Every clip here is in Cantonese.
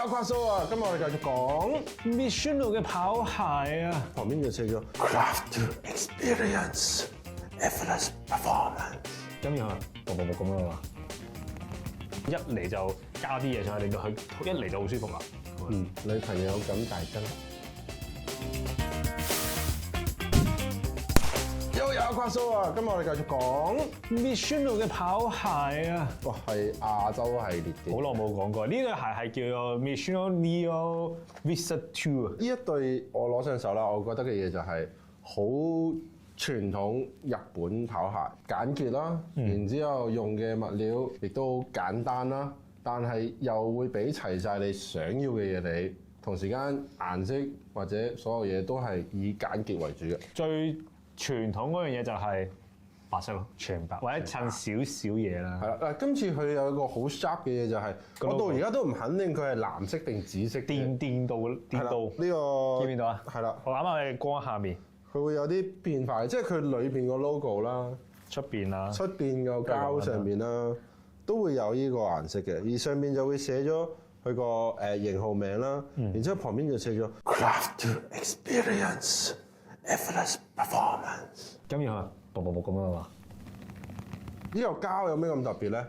有跨數啊！今日我哋繼續講 Mizuno 嘅跑鞋啊，旁邊就寫咗 Craft to Experience Effortless Performance。咁樣咁樣嘛，一嚟就加啲嘢上去，令到佢一嚟就好舒服啦。女朋友咁大增。又有跨數啊！今日我哋繼續講 Mizuno 嘅跑鞋啊，哇，係亞洲系列嘅。好耐冇講過，呢對鞋係叫做 Mizuno Neo Vista 2啊。呢一對我攞上手啦，我覺得嘅嘢就係好傳統日本跑鞋，簡潔啦，然之後用嘅物料亦都簡單啦，但係又會俾齊晒你想要嘅嘢你，同時間顏色或者所有嘢都係以簡潔為主嘅。最傳統嗰樣嘢就係白色咯，全白或者襯少少嘢啦。係啦，嗱，今次佢有一個好 sharp 嘅嘢就係、我到而家都唔肯定佢係藍色定紫色嘅。電到係啦，到，呢、個見唔見到啊？係啦，我啱啱喺光下面，佢會有啲變化嘅，即係佢裏邊個 logo 啦。出邊啦，出邊個膠上面啦，都會有呢個顏色嘅，而上面就會寫咗佢個型號名啦，然之後旁邊就寫咗 Craft to Experience Effortless Performance。咁然後咁樣嘛。呢個膠有咩咁特別咧？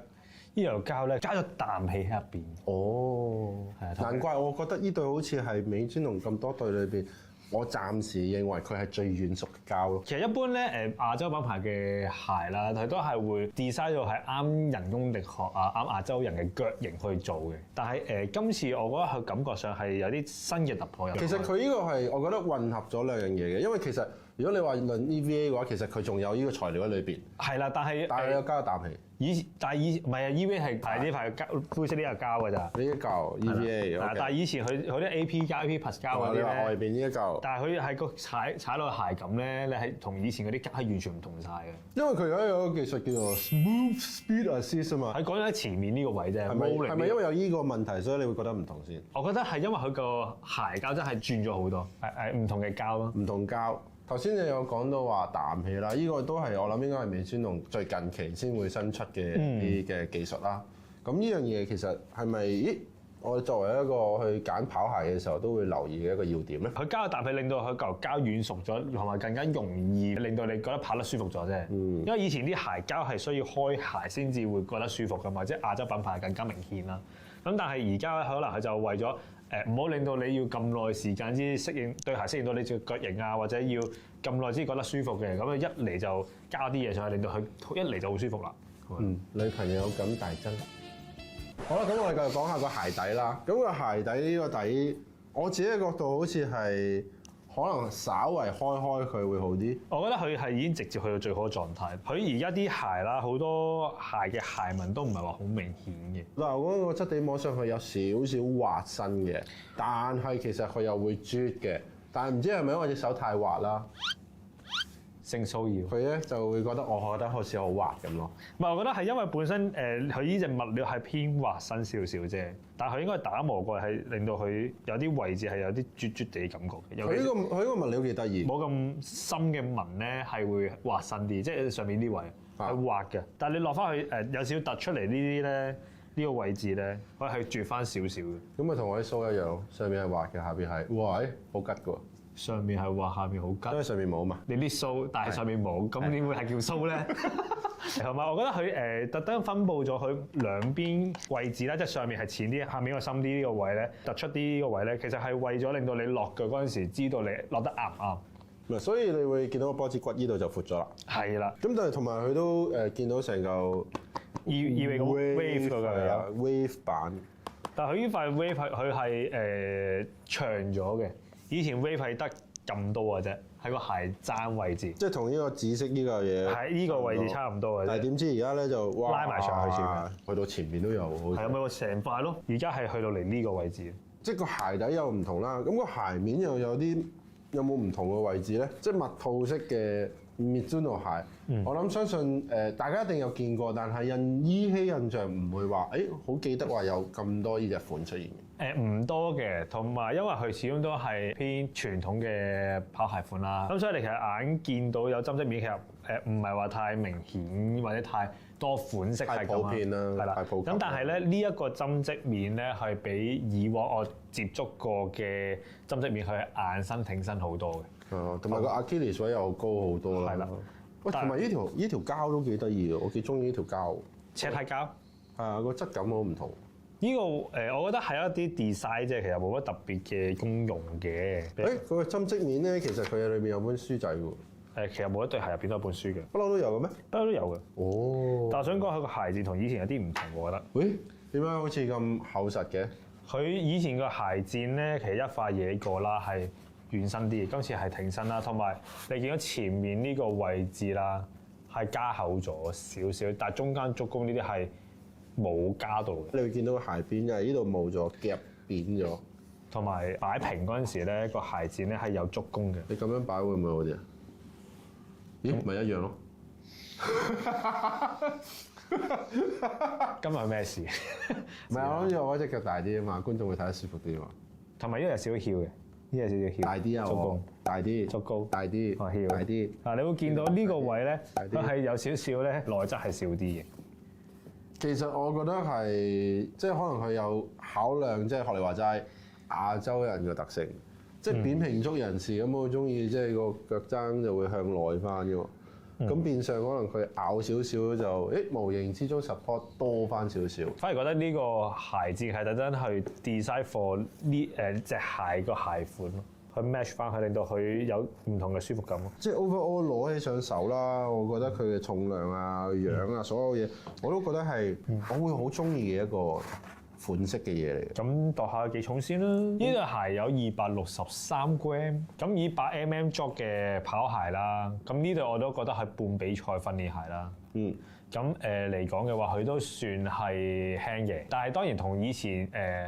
呢條膠咧加咗氮氣喺入邊。哦，係啊難怪我覺得呢對好似係美專龍咁多對裏邊，我暫時認為佢係最軟熟嘅膠咯。其實一般咧亞洲品牌嘅鞋啦，佢都係會 design 到係啱人工力學啊，啱亞洲人嘅腳型去做嘅。但係今次我覺得佢感覺上係有啲新嘅突破。其實佢呢個係我覺得混合咗兩樣嘢嘅，因為其實如果你話論 EVA 嘅話，其實佢仲有呢個材料喺裏邊，係啦，但係但係有加咗氮氣。但係唔係啊 EVA 係呢塊膠灰色呢個膠㗎咋。呢一嚿 EVA，但係以前佢啲 AP 膠、AP Plus 膠嗰啲你話外咧，邊呢一嚿，但係佢係個踩落鞋感咧，你係同以前嗰啲膠係完全唔同晒嘅。因為佢而家有一個技術叫做 Smooth Speed Assist 啊嘛，喺講咗喺前面呢個位啫，係咪因為有呢個問題，所以你會覺得唔同先？我覺得係因為佢個鞋膠真係轉咗好多，係唔同嘅膠咯。唔同膠。頭先你有講到話氮氣啦，呢個都係我諗應該係美專龍最近期先會新出嘅啲嘅技術啦。咁呢樣嘢其實係咪？咦，我作為一個去揀跑鞋嘅時候都會留意嘅一個要點咧。佢加咗氮氣令到佢嚿膠軟熟咗，同埋更加容易令到你覺得跑得舒服咗啫。因為以前啲鞋膠係需要開鞋先至會覺得舒服㗎嘛，即係亞洲品牌更加明顯啦。咁但係而家可能佢就為咗唔好令到你要咁耐時間先適應對鞋適應到你隻腳型啊，或者要咁耐先覺得舒服嘅，咁一嚟就加啲嘢上去，令到佢一嚟就好舒服啦。女朋友咁大增。好啦，咁我哋繼續講下個鞋底啦。咁個鞋底呢個底，我自己嘅角度好似係可能稍為開佢會好啲。我覺得佢係已經直接去到最好嘅狀態。佢而家啲鞋啦，好多鞋嘅鞋紋都唔係話好明顯嘅。嗱，嗰個質地摸上去有少少滑身嘅，但係其實佢又會啜嘅。但係唔知係咪因為隻手太滑啦，性騷擾。佢咧就會覺得我覺得好似好滑咁咯。唔係，我覺得係因為本身佢呢隻物料係偏滑身少少啫，但係佢應該打磨過係令到佢有啲位置係有啲啜啜地感覺嘅。佢呢個物料幾得意，冇咁深嘅紋咧係會滑身啲，即係上面呢位係滑嘅。但係你落翻去有少少突出嚟呢啲咧，呢個位置咧，佢係啜翻少少嘅。咁咪同我啲須一樣，上面係滑嘅，下邊係哇，好吉嘅喎。上面係滑，下面好吉。因為上面冇嘛。你啲須，但係上面冇，咁點會係叫須咧？同埋我覺得佢特登分佈咗佢兩邊位置啦，即係上面係淺啲，下面個深啲呢個位咧，突出啲呢個位咧，其實係為咗令到你落腳嗰陣時知道你落得啱唔啱。嗱，所以你會見到個波子骨呢度就闊咗啦。係啦。咁但係同埋佢都見到成嚿以為個 wave 嗰個 wave 版。但係佢呢塊 wave 佢係長咗嘅，以前 wave 係得咁多嘅啫，喺個鞋踭位置。即係同呢個紫色呢個嘢喺呢個位置差唔多嘅啫。但係點知而家咧就哇拉埋上去前面，去到前面都有。係啊，咪話成塊咯。而家係去到嚟呢個位置。即係個鞋底又唔同啦，咁個鞋面又有冇唔同嘅位置咧？即係蜜套式嘅 Mizuno 鞋，我諗相信大家一定有見過，但係依稀印象唔會話好記得話有咁多呢隻款出現嘅。唔多嘅，同埋因為佢始終都係偏傳統嘅跑鞋款啦，咁所以你其實眼見到有針織面，其實唔係話太明顯或者太多款式係咁太普遍啦係啦。太普及咁但係咧呢一個針織面咧係比以往我接觸過嘅針織面佢係硬身挺身好多嘅。同埋個 Achilles 位又高好多啦。係啦。喂，同埋呢條膠都幾得意嘅，我幾中意呢條膠。赤軚膠。係啊，個質感好唔同。呢個我覺得係一啲 design 啫，其實冇乜特別嘅功用嘅。嗰個針織面咧，其實佢裏面有本書仔喎。其實每一對鞋入邊都有本書嘅，不嬲都有嘅咩？不嬲都有嘅。哦。但係我想講佢個鞋墊同以前有啲唔同，我覺得。喂，點解好似咁厚實嘅？佢以前個鞋墊咧，其實一塊嘢過啦，係軟身啲嘅，今次係挺身啦，同埋你見到前面呢個位置啦，係加厚咗少少，但係中間足弓呢啲係冇加到嘅。你會見到個鞋邊因為呢度冇咗夾扁咗，同埋擺平嗰陣時咧，個鞋墊咧係有足弓嘅。你咁樣擺會唔會好啲啊？咦，咪一樣咯。今日係咩事？唔係，我諗住我隻腳大啲啊嘛，觀眾會睇得舒服啲啊嘛。同埋呢個有少少翹嘅，呢個有少少翹。大啲啊，足弓大啲，足高大啲，翹大啲。嗱，你會見到呢個位咧，大啲佢係有少少咧內側係少啲嘅。其實我覺得係即係可能佢有考量，即係學你話齋亞洲人嘅特性，即係扁平足人士咁好中意，即係個腳踭就會向內翻嘅喎。咁變相可能佢咬少少就，無形之中 support 多翻少少。反而覺得呢個鞋墊係特登去 design for 呢隻鞋個鞋款咯，去 match 翻佢，令到佢有唔同嘅舒服感咯。即係 overall 攞起上手啦，我覺得佢嘅重量啊、樣啊，所有嘢我都覺得係我會好中意嘅一個款式嘅嘢嚟嘅。咁度下幾重先啦？呢對鞋有263 gram， 咁以8mm 足嘅跑鞋啦，咁呢對我都覺得係半比賽訓練鞋啦。咁嚟講嘅話，佢都算係輕嘅，但係當然同以前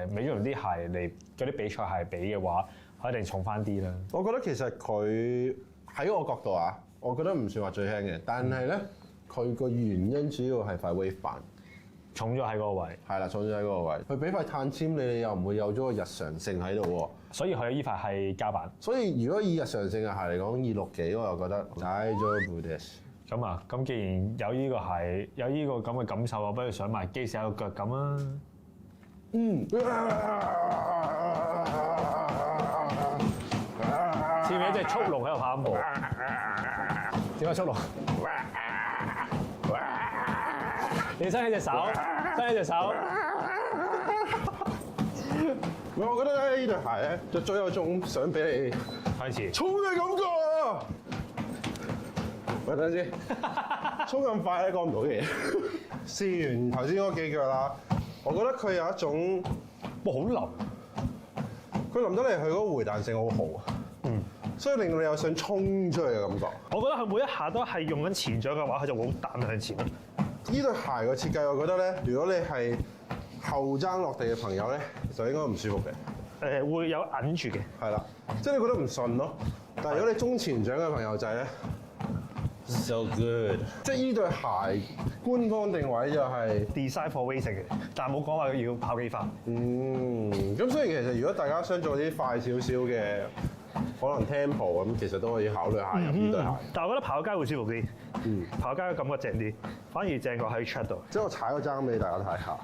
美足龍啲鞋嚟嗰啲比賽鞋比嘅話，佢一定重翻啲啦。我覺得其實佢喺我角度啊，我覺得唔算話最輕嘅，但係咧佢個原因主要係塊 wave 板。重咗喺嗰個位，係啦，重咗喺嗰個位。佢俾塊碳纖你又唔會有咗個日常性喺度喎。所以佢依塊係膠板。所以如果以日常性嘅鞋嚟講，260幾我又覺得大咗 Buddhist。咁啊，咁既然有呢個鞋，有呢個咁嘅感受，我不如上埋機試下個腳感啊。似唔似一隻速龍喺度跑步？點解速龍？你伸起隻手，伸起隻手。我覺得咧呢對鞋咧，就最有種想俾你開始衝嘅感覺啊！喂，等陣先，衝咁快咧講唔到嘢。試完頭先嗰幾腳啦，我覺得佢有一種，哇好腍，佢淋得嚟佢嗰個回彈性好好啊。所以令到你有想衝出去嘅感覺。我覺得佢每一下都係用緊前掌嘅話，佢就會好彈向前咯。呢對鞋嘅設計，我覺得咧，如果你係後踭落地嘅朋友咧，就應該唔舒服嘅。會有揞住嘅。係啦，即係你覺得唔順咯。但係如果你中前掌嘅朋友仔咧 ，so good。即係呢對鞋官方定位就係 design for racing 嘅，但係冇講話要跑幾快。咁所以其實如果大家想做啲快少少嘅，可能 tempo 咁，其實都可以考慮下入呢對鞋。但係我覺得跑街會舒服啲。跑街嘅感覺正啲，反而正過喺 track 度。即係我踩個踭俾大家睇下，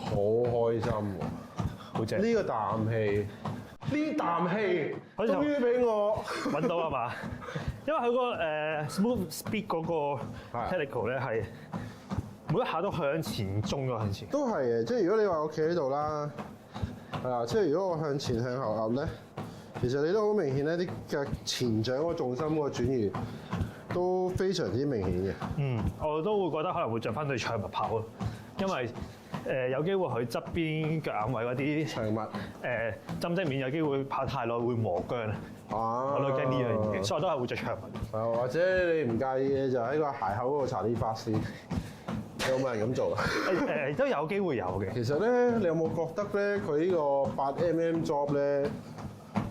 好開心喎！好正。呢個啖氣，呢啖氣，終於俾我揾到係嘛？因為佢個smooth speed 嗰個 helical 咧係每一下都向前衝咗向前。都係嘅，即係如果你話我企喺度啦，係啦，即係如果我向前向後壓咧，其實你都好明顯咧，啲腳前掌嗰個重心嗰個轉移都非常之明顯嘅。我都會覺得可能會着翻對長襪跑咯，因為有機會佢側邊腳眼位嗰啲長襪針織面有機會跑太耐會磨僵啊。我都驚呢樣嘢，所以我都係會着長襪。或者你唔介意嘅就喺個鞋口嗰度搽啲髮先。有冇人咁做啊？都有機會有嘅。其實咧，你有冇覺得咧，佢呢個8mm job 咧，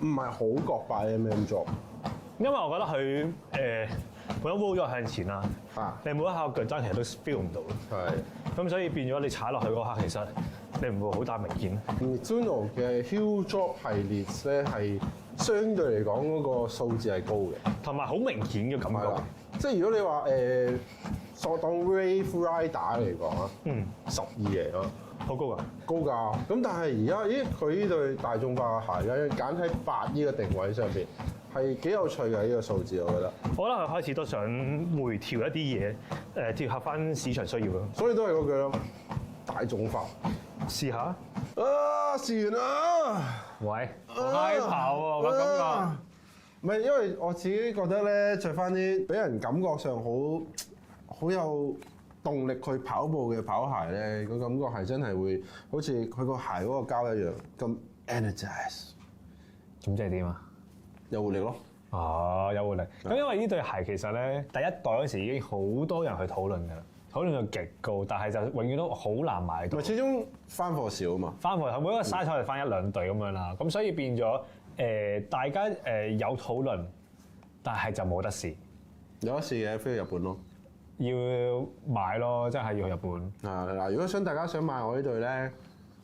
唔係好覺8mm job？因為我覺得佢本身 roll 咗向前啦，你每一下腳踭其實都 feel 唔到。係。咁所以變咗你踩落去嗰刻，其實你唔會好大明顯。Mizuno 嘅 Heel Drop 系列咧係相對嚟講嗰個數字係高嘅，同埋好明顯嘅感覺。即係如果你話索當 Wave Rider 嚟講啊，12嚟咯，好高啊！高㗎。咁但係而家佢呢對大眾化嘅鞋咧，揀喺8呢個定位上邊係幾有趣嘅呢個數字，我覺得。我覺得佢開始都想回調一啲嘢，貼合翻市場需要咯。所以都係嗰句咯，大眾化。試下。試完啦！喂，開跑喎個感覺。唔係，因為我自己覺得咧，着翻啲俾人感覺上好有動力去跑步嘅跑鞋咧，個感覺係真係會好似佢個鞋嗰個膠一樣咁 energize。咁即係點啊？有活力咯。哦，有活力。咁因為呢對鞋其實咧，第一代嗰時已經好多人去討論㗎啦，討論到極高，但係就永遠都好難買到。咪始終翻貨少啊嘛。翻貨每一個 size 就翻1、2對咁樣啦，咁所以變咗大家有討論，但係就冇得試。有得試嘅飛去日本咯。要買咯，真係要去日本。嗱，如果大家想買我呢對咧，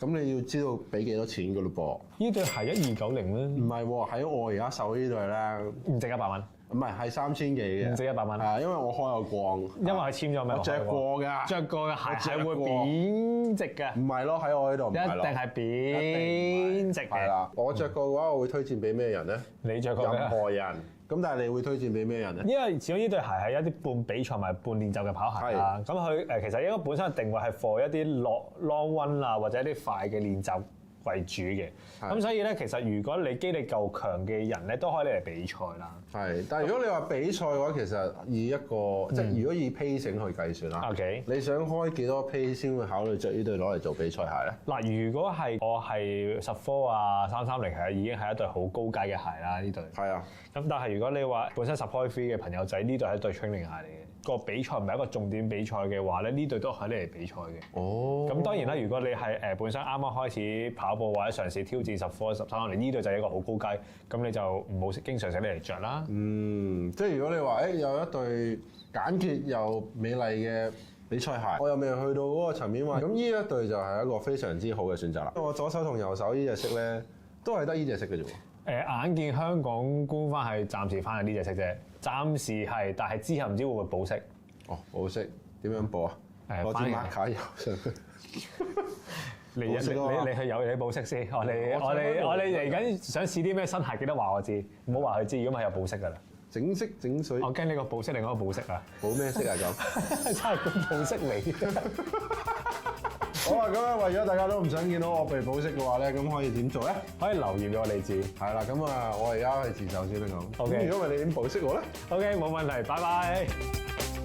咁你要知道俾幾多錢㗎咯噃？呢對係1290咧。唔係喎，喺我而家手呢對咧，唔值100蚊。唔係3000幾嘅。唔值100蚊。因為我開過光。因為佢簽咗咩？我着過㗎。着過嘅鞋係會貶值嘅。唔係咯，喺我呢度唔係咯。一定係貶值嘅。係啦，我着過嘅話，我會推薦俾咩人咧？你着過嘅。任何人。咁但係你會推薦俾咩人咧？因為始終呢對鞋係一啲半比賽同埋半練習嘅跑鞋啦。咁佢其實應該本身嘅定位係 for 一啲 long run 啊，或者一啲快嘅練習為主嘅。咁所以咧，其實如果你肌力夠強嘅人咧，都可以嚟比賽啦。係，但係如果你話比賽嘅話，其實以一個即係如果以 pacing 去計算啦。OK。你想開幾多 pace 先會考慮着呢對攞嚟做比賽鞋咧？嗱，如果係我係14啊330，其實已經係一對好高階嘅鞋啦。呢對。係啊。咁但係如果你話本身10 free 嘅朋友仔，呢對係一對 training 鞋嚟嘅。個比賽唔係一個重點比賽嘅話咧，呢對都可以嚟比賽嘅。哦。咁當然啦，如果你係本身啱啱開始跑步或者嘗試挑戰14、13，呢對就係一個好高階，咁你就唔好經常使你嚟着啦。即係如果你話有一對簡潔又美麗嘅比賽鞋，我又未去到嗰個層面話，咁呢一對就係一個非常之好嘅選擇啦。我左手同右手呢隻色咧，都係得呢隻色嘅啫喎。眼見香港官方係暫時翻係呢隻色啫，暫時係，但係之後唔知會唔會保色。哦，保色點樣保啊？攞支馬卡油上去。你去有你保色先，我哋嚟緊想試啲咩新鞋，記得話我知，唔好話佢知，如果唔係有保色噶啦。整色整水。我驚呢個保色另一個保色啊。保咩色啊咁？差啲保色嚟。好啊，咁啊，為咗大家都唔想見到我被保色嘅話咧，咁可以點做咧？可以留言俾我哋知。係啦，咁啊，我而家去自首先啦咁。OK。如果唔係你點保色我咧？ OK，冇問題，拜拜。